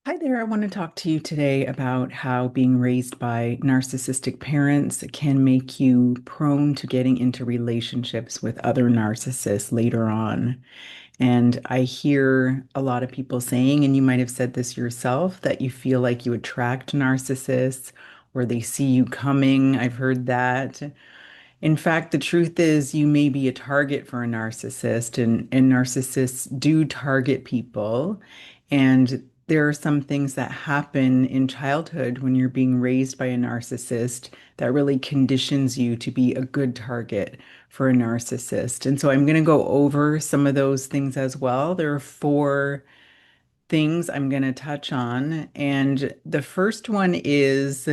Hi there. I want to talk to you today about how being raised by narcissistic parents can make you prone to getting into relationships with other narcissists later on. And I hear a lot of people saying, and you might have said this yourself, that you feel like you attract narcissists or they see you coming. I've heard that. In fact, the truth is you may be a target for a narcissist, and narcissists do target people. And there are some things that happen in childhood when you're being raised by a narcissist that really conditions you to be a good target for a narcissist. And so I'm going to go over some of those things as well. There are four things I'm going to touch on. And the first one is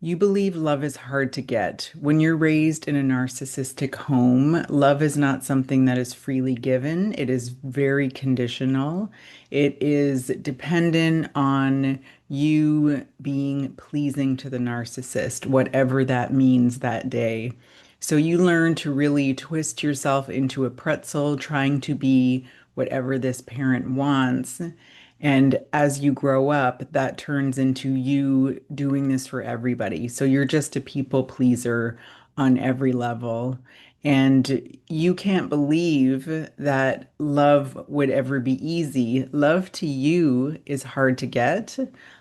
you believe love is hard to get. When you're raised in a narcissistic home, love is not something that is freely given. It is very conditional. It is dependent on you being pleasing to the narcissist, whatever that means that day. So you learn to really twist yourself into a pretzel, trying to be whatever this parent wants. And as you grow up, that turns into you doing this for everybody. So you're just a people pleaser on every level. And you can't believe that love would ever be easy. Love to you is hard to get.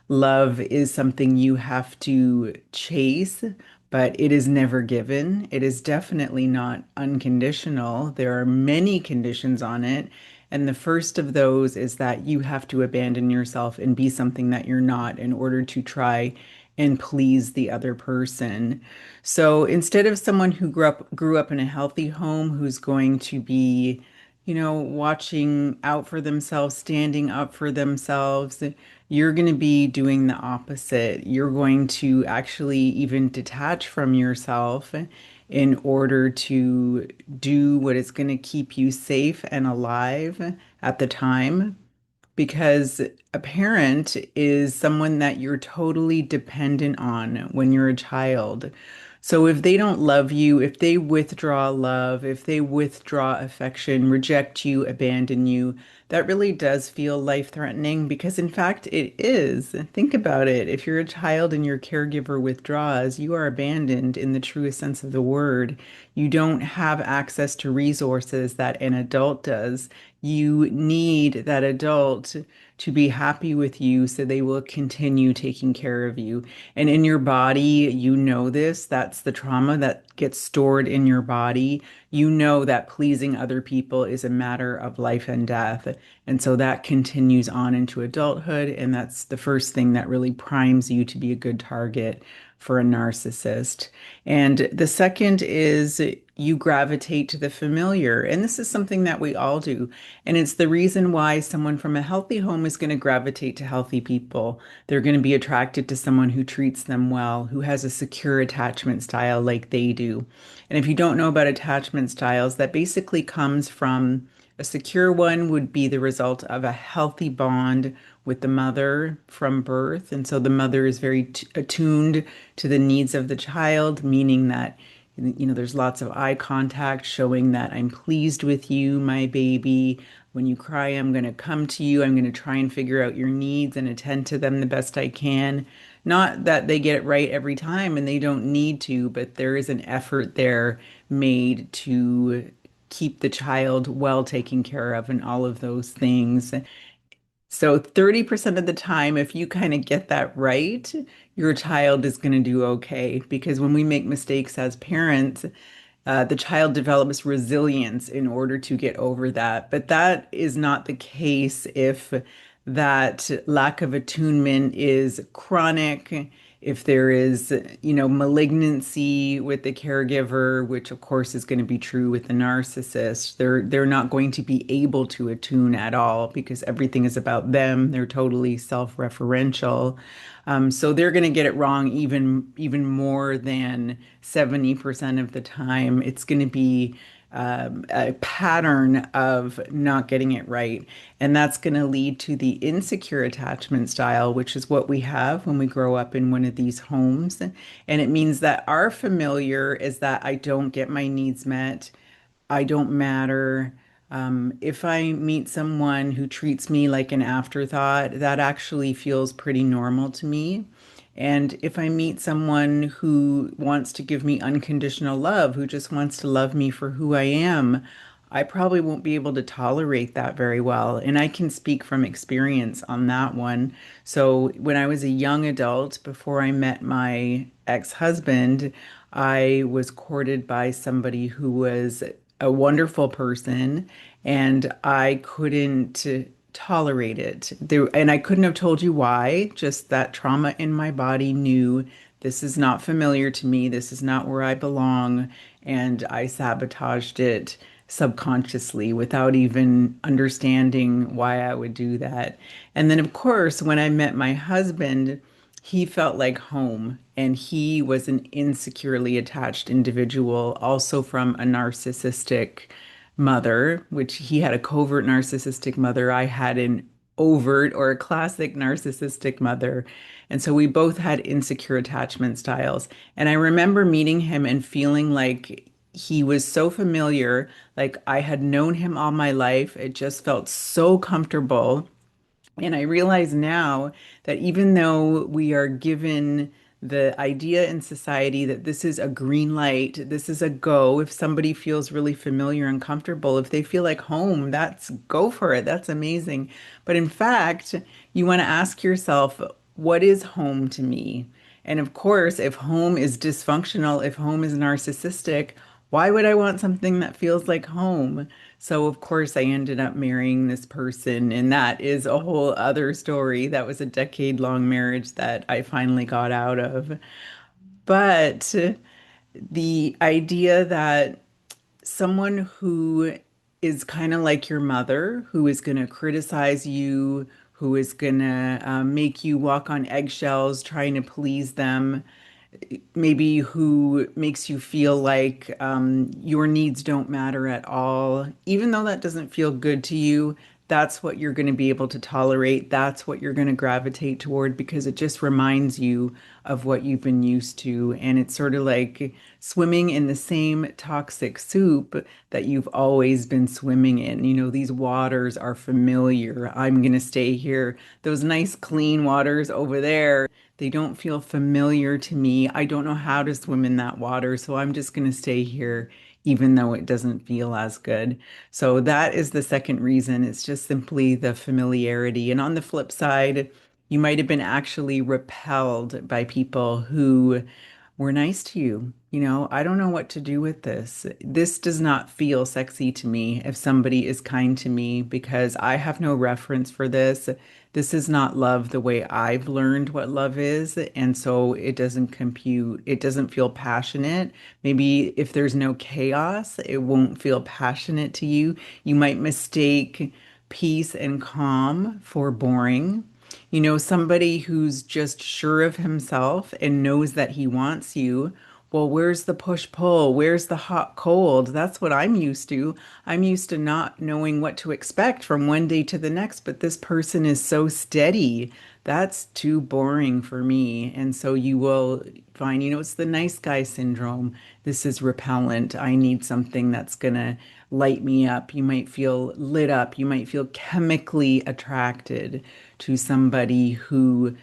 Love is something you have to chase, but it is never given. It is definitely not unconditional. There are many conditions on it. And the first of those is that you have to abandon yourself and be something that you're not in order to try and please the other person. So instead of someone who grew up in a healthy home who's going to be, watching out for themselves, standing up for themselves, you're going to be doing the opposite. You're going to actually even detach from yourself in order to do what is going to keep you safe and alive at the time. Because a parent is someone that you're totally dependent on when you're a child. So if they don't love you, if they withdraw love, if they withdraw affection, reject you, abandon you, that really does feel life-threatening because in fact it is. Think about it. If you're a child and your caregiver withdraws, you are abandoned in the truest sense of the word. You don't have access to resources that an adult does. You need that adult to be happy with you so they will continue taking care of you. And in your body, you know this. That's the trauma that gets stored in your body. You know that pleasing other people is a matter of life and death. And so that continues on into adulthood. And that's the first thing that really primes you to be a good target for a narcissist. And the second is you gravitate to the familiar. And this is something that we all do. And it's the reason why someone from a healthy home is going to gravitate to healthy people. They're going to be attracted to someone who treats them well, who has a secure attachment style like they do. And if you don't know about attachment styles, that basically comes from a secure one would be the result of a healthy bond with the mother from birth. And so the mother is very attuned to the needs of the child, meaning that there's lots of eye contact showing that I'm pleased with you, my baby. When you cry, I'm going to come to you. I'm going to try and figure out your needs and attend to them the best I can. Not that they get it right every time and they don't need to, but there is an effort there made to keep the child well taken care of and all of those things. So 30% of the time, if you kind of get that right, your child is going to do okay. Because when we make mistakes as parents, the child develops resilience in order to get over that. But that is not the case if that lack of attunement is chronic, if there is, malignancy with the caregiver, which of course is going to be true with the narcissist. They're not going to be able to attune at all because everything is about them. They're totally self-referential. So they're going to get it wrong even more than 70% of the time. It's going to be a pattern of not getting it right. And that's going to lead to the insecure attachment style, which is what we have when we grow up in one of these homes. And it means that our familiar is that I don't get my needs met. I don't matter. If I meet someone who treats me like an afterthought, that actually feels pretty normal to me. And if I meet someone who wants to give me unconditional love, who just wants to love me for who I am, I probably won't be able to tolerate that very well. And I can speak from experience on that one. So when I was a young adult, before I met my ex-husband, I was courted by somebody who was a wonderful person, and I couldn't tolerate it. And I couldn't have told you why, just that trauma in my body knew this is not familiar to me, this is not where I belong, and I sabotaged it subconsciously without even understanding why I would do that. And then, of course, when I met my husband, he felt like home, and he was an insecurely attached individual, also from a narcissistic mother, which he had a covert narcissistic mother. I had an overt or a classic narcissistic mother. And so we both had insecure attachment styles. And I remember meeting him and feeling like he was so familiar, like I had known him all my life. It just felt so comfortable. And I realize now that even though we are given the idea in society that this is a green light, this is a go, if somebody feels really familiar and comfortable, if they feel like home, that's go for it. That's amazing. But in fact, you want to ask yourself, what is home to me? And of course, if home is dysfunctional, if home is narcissistic, why would I want something that feels like home? So, of course, I ended up marrying this person, and that is a whole other story. That was a decade-long marriage that I finally got out of. But the idea that someone who is kind of like your mother, who is going to criticize you, who is going to make you walk on eggshells trying to please them, maybe who makes you feel like your needs don't matter at all, even though that doesn't feel good to you, that's what you're going to be able to tolerate. That's what you're going to gravitate toward because it just reminds you of what you've been used to. And it's sort of like swimming in the same toxic soup that you've always been swimming in. You know, these waters are familiar. I'm going to stay here. Those nice clean waters over there, they don't feel familiar to me. I don't know how to swim in that water, so I'm just going to stay here, even though it doesn't feel as good. So that is the second reason. It's just simply the familiarity. And on the flip side, you might have been actually repelled by people who were nice to you. You know, I don't know what to do with this. This does not feel sexy to me if somebody is kind to me because I have no reference for this. This is not love the way I've learned what love is. And so it doesn't compute. It doesn't feel passionate. Maybe if there's no chaos, it won't feel passionate to you. You might mistake peace and calm for boring. You know, somebody who's just sure of himself and knows that he wants you. Well, where's the push-pull? Where's the hot cold? That's what I'm used to. I'm used to not knowing what to expect from one day to the next, but this person is so steady. That's too boring for me. And so you will find, you know, it's the nice guy syndrome. This is repellent. I need something that's gonna light me up. You might feel lit up. You might feel chemically attracted to somebody who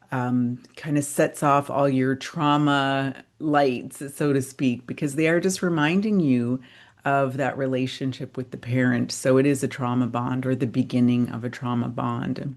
kind of sets off all your trauma lights, so to speak, because they are just reminding you of that relationship with the parent. So it is a trauma bond or the beginning of a trauma bond.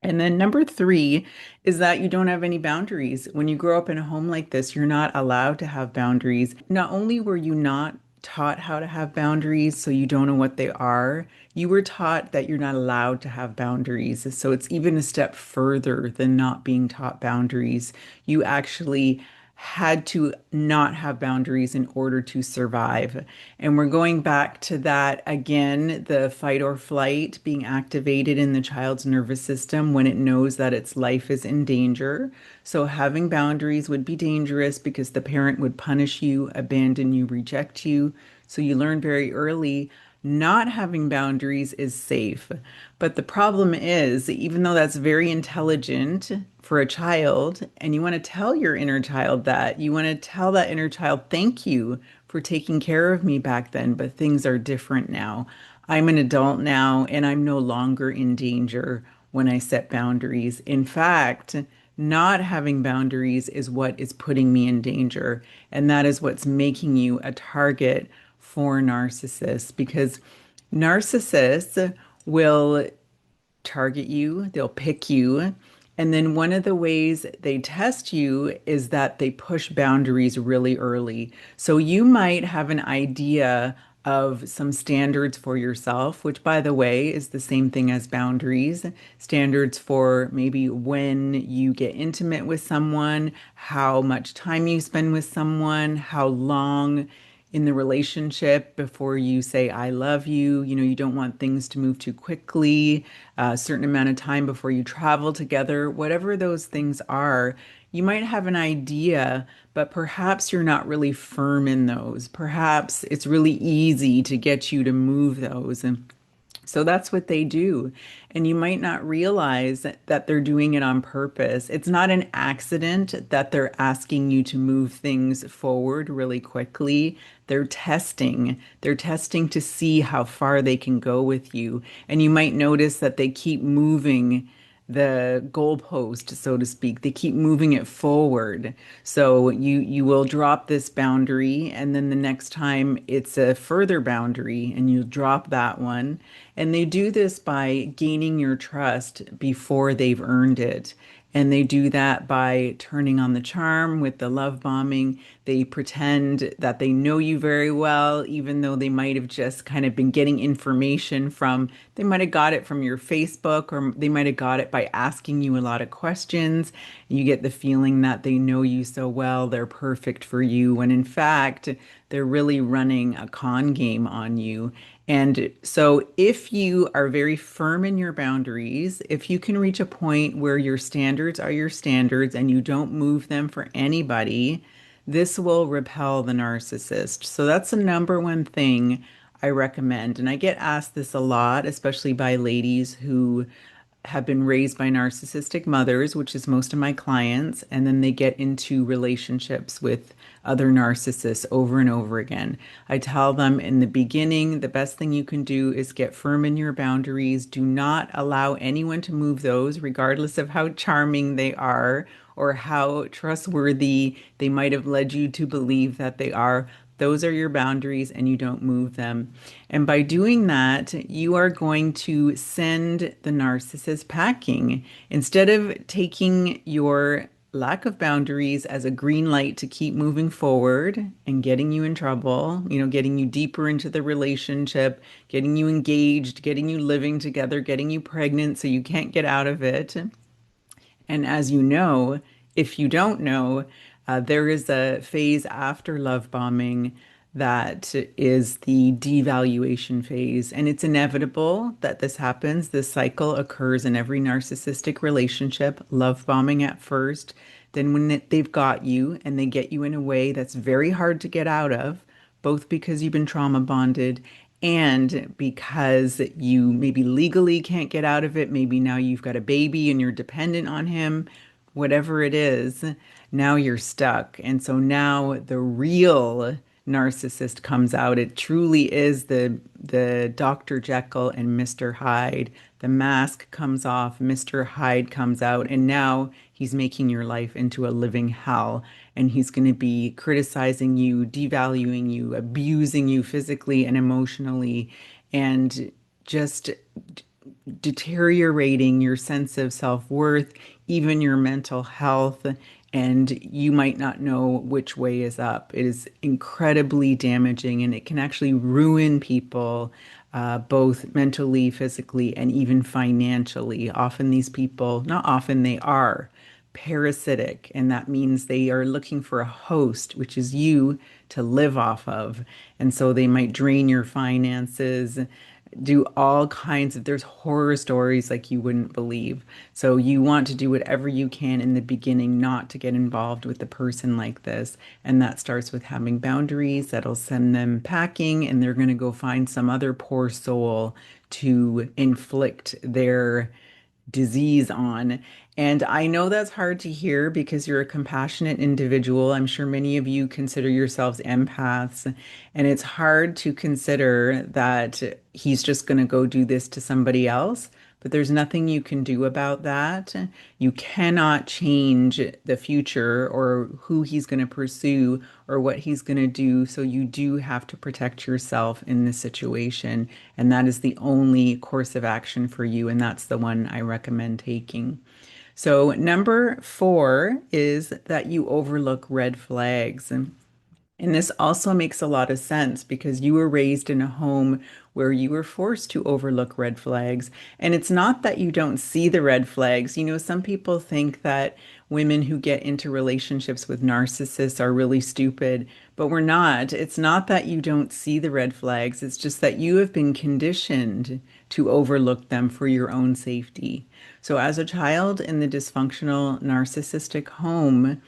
And then number three is that you don't have any boundaries. When you grow up in a home like this, you're not allowed to have boundaries. Not only were you not taught how to have boundaries, so you don't know what they are, you were taught that you're not allowed to have boundaries. So it's even a step further than not being taught boundaries. You actually had to not have boundaries in order to survive. And we're going back to that again, the fight or flight being activated in the child's nervous system when it knows that its life is in danger. So having boundaries would be dangerous because the parent would punish you, abandon you, reject you. So you learn very early not having boundaries is safe. But the problem is, even though that's very intelligent for a child, and you want to tell your inner child that, you want to tell that inner child, thank you for taking care of me back then, but things are different now. I'm an adult now and I'm no longer in danger when I set boundaries. In fact, not having boundaries is what is putting me in danger. And that is what's making you a target for narcissists because narcissists will target you, they'll pick you. And then one of the ways they test you is that they push boundaries really early. So you might have an idea of some standards for yourself, which, by the way, is the same thing as boundaries. Standards for maybe when you get intimate with someone, how much time you spend with someone, how long in the relationship before you say, I love you. You know, you don't want things to move too quickly, a certain amount of time before you travel together, whatever those things are. You might have an idea, but perhaps you're not really firm in those. Perhaps it's really easy to get you to move those. And so that's what they do. And you might not realize that they're doing it on purpose. It's not an accident that they're asking you to move things forward really quickly. They're testing. They're testing to see how far they can go with you. And you might notice that they keep moving the goalpost, so to speak. They keep moving it forward. So you will drop this boundary, and then the next time it's a further boundary, and you drop that one. And they do this by gaining your trust before they've earned it. And they do that by turning on the charm with the love bombing. They pretend that they know you very well, even though they might have just kind of been getting information from, they might have got it from your Facebook, or they might have got it by asking you a lot of questions. You get the feeling that they know you so well, they're perfect for you, when in fact, they're really running a con game on you. And so, if you are very firm in your boundaries, if you can reach a point where your standards are your standards and you don't move them for anybody, this will repel the narcissist. So, that's the number one thing I recommend. And I get asked this a lot, especially by ladies who have been raised by narcissistic mothers, which is most of my clients, and then they get into relationships with other narcissists over and over again. I tell them in the beginning, the best thing you can do is get firm in your boundaries. Do not allow anyone to move those, regardless of how charming they are or how trustworthy they might have led you to believe that they are. Those are your boundaries and you don't move them. And by doing that, you are going to send the narcissist packing. Instead of taking your lack of boundaries as a green light to keep moving forward and getting you in trouble, you know, getting you deeper into the relationship, getting you engaged, getting you living together, getting you pregnant so you can't get out of it. And as you know, if you don't know, there is a phase after love bombing that is the devaluation phase. And it's inevitable that this happens. This cycle occurs in every narcissistic relationship, love bombing at first. Then, when they've got you and they get you in a way that's very hard to get out of, both because you've been trauma bonded and because you maybe legally can't get out of it. Maybe now you've got a baby and you're dependent on him, whatever it is, now you're stuck. And so now the real narcissist comes out. It truly is the Dr. Jekyll and Mr. Hyde. The mask comes off, Mr. Hyde comes out, and now he's making your life into a living hell. And he's going to be criticizing you, devaluing you, abusing you physically and emotionally, and just deteriorating your sense of self-worth, even your mental health, and you might not know which way is up. It is incredibly damaging and it can actually ruin people, both mentally, physically, and even financially. Often these people, not often, they are parasitic, and that means they are looking for a host, which is you, to live off of. And so they might drain your finances, do all kinds of, there's horror stories like you wouldn't believe. So you want to do whatever you can in the beginning not to get involved with a person like this. And that starts with having boundaries that'll send them packing, and they're going to go find some other poor soul to inflict their disease on. And I know that's hard to hear because you're a compassionate individual. I'm sure many of you consider yourselves empaths, and it's hard to consider that he's just going to go do this to somebody else. But there's nothing you can do about that. You cannot change the future or who he's going to pursue or what he's going to do. So you do have to protect yourself in this situation. And that is the only course of action for you. And that's the one I recommend taking. So, number four is that you overlook red flags. And this also makes a lot of sense because you were raised in a home where you were forced to overlook red flags. And it's not that you don't see the red flags. You know, some people think that women who get into relationships with narcissists are really stupid, but we're not. It's not that you don't see the red flags. It's just that you have been conditioned to overlook them for your own safety. So, as a child in the dysfunctional narcissistic home,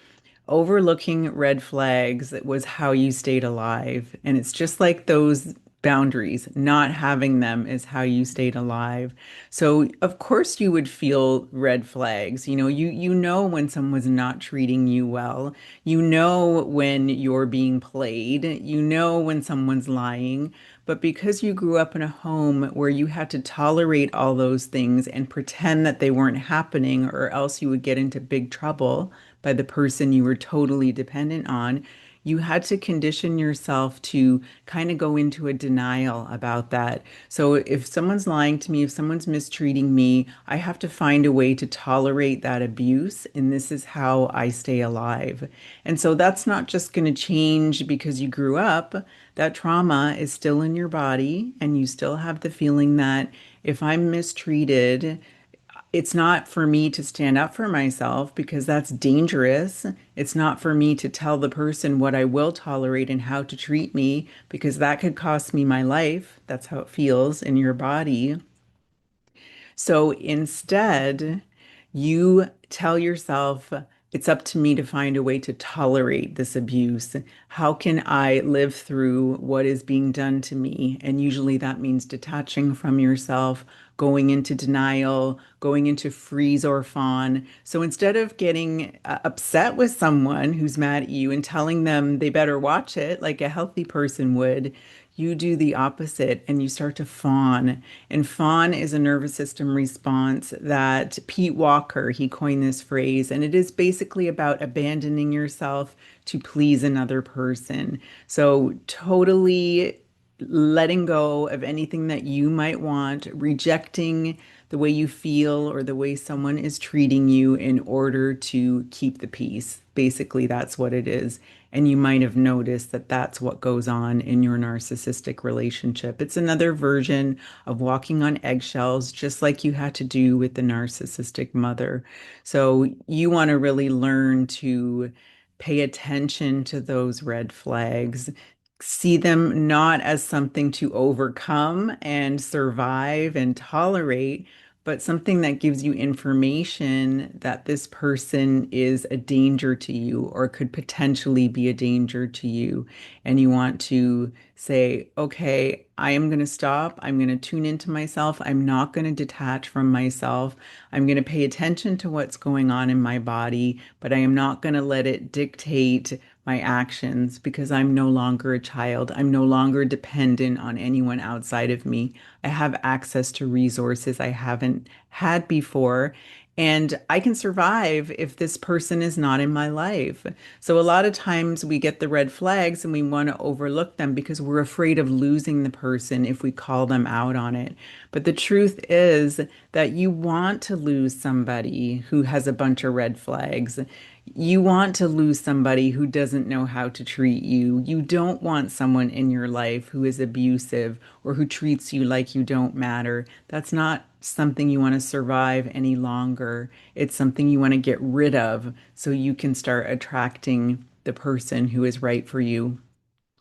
overlooking red flags was how you stayed alive. And it's just like those boundaries, not having them is how you stayed alive. So of course you would feel red flags. You know, you know when someone's not treating you well. You know when you're being played. You know when someone's lying. But because you grew up in a home where you had to tolerate all those things and pretend that they weren't happening, or else you would get into big trouble by the person you were totally dependent on, you had to condition yourself to kind of go into a denial about that. So if someone's lying to me, if someone's mistreating me, I have to find a way to tolerate that abuse. And this is how I stay alive. And so that's not just going to change because you grew up. That trauma is still in your body, and you still have the feeling that if I'm mistreated, it's not for me to stand up for myself because that's dangerous. It's not for me to tell the person what I will tolerate and how to treat me because that could cost me my life. That's how it feels in your body. So instead, you tell yourself, it's up to me to find a way to tolerate this abuse. How can I live through what is being done to me? And usually that means detaching from yourself, going into denial, going into freeze or fawn. So instead of getting upset with someone who's mad at you and telling them they better watch it like a healthy person would, you do the opposite and you start to fawn. And fawn is a nervous system response that Pete Walker, he coined this phrase, and it is basically about abandoning yourself to please another person. So totally letting go of anything that you might want, rejecting the way you feel or the way someone is treating you in order to keep the peace. Basically, that's what it is. And you might have noticed that that's what goes on in your narcissistic relationship. It's another version of walking on eggshells, just like you had to do with the narcissistic mother. So you want to really learn to pay attention to those red flags, see them not as something to overcome and survive and tolerate, but something that gives you information that this person is a danger to you or could potentially be a danger to you. And you want to say, okay, I am going to stop. I'm going to tune into myself. I'm not going to detach from myself. I'm going to pay attention to what's going on in my body, but I am not going to let it dictate my actions because I'm no longer a child. I'm no longer dependent on anyone outside of me. I have access to resources I haven't had before. And I can survive if this person is not in my life. So, a lot of times we get the red flags and we want to overlook them because we're afraid of losing the person if we call them out on it. But the truth is that you want to lose somebody who has a bunch of red flags. You want to lose somebody who doesn't know how to treat you. You don't want someone in your life who is abusive or who treats you like you don't matter. That's not something you want to survive any longer. It's something you want to get rid of so you can start attracting the person who is right for you.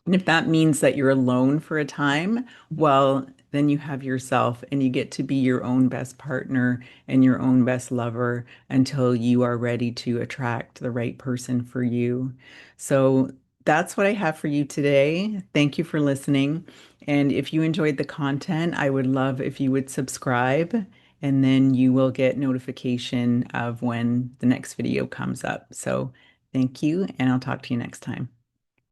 And if that means that you're alone for a time, well, then you have yourself and you get to be your own best partner and your own best lover until you are ready to attract the right person for you. So that's what I have for you today. Thank you for listening. And if you enjoyed the content, I would love if you would subscribe and then you will get notification of when the next video comes up. So thank you, and I'll talk to you next time.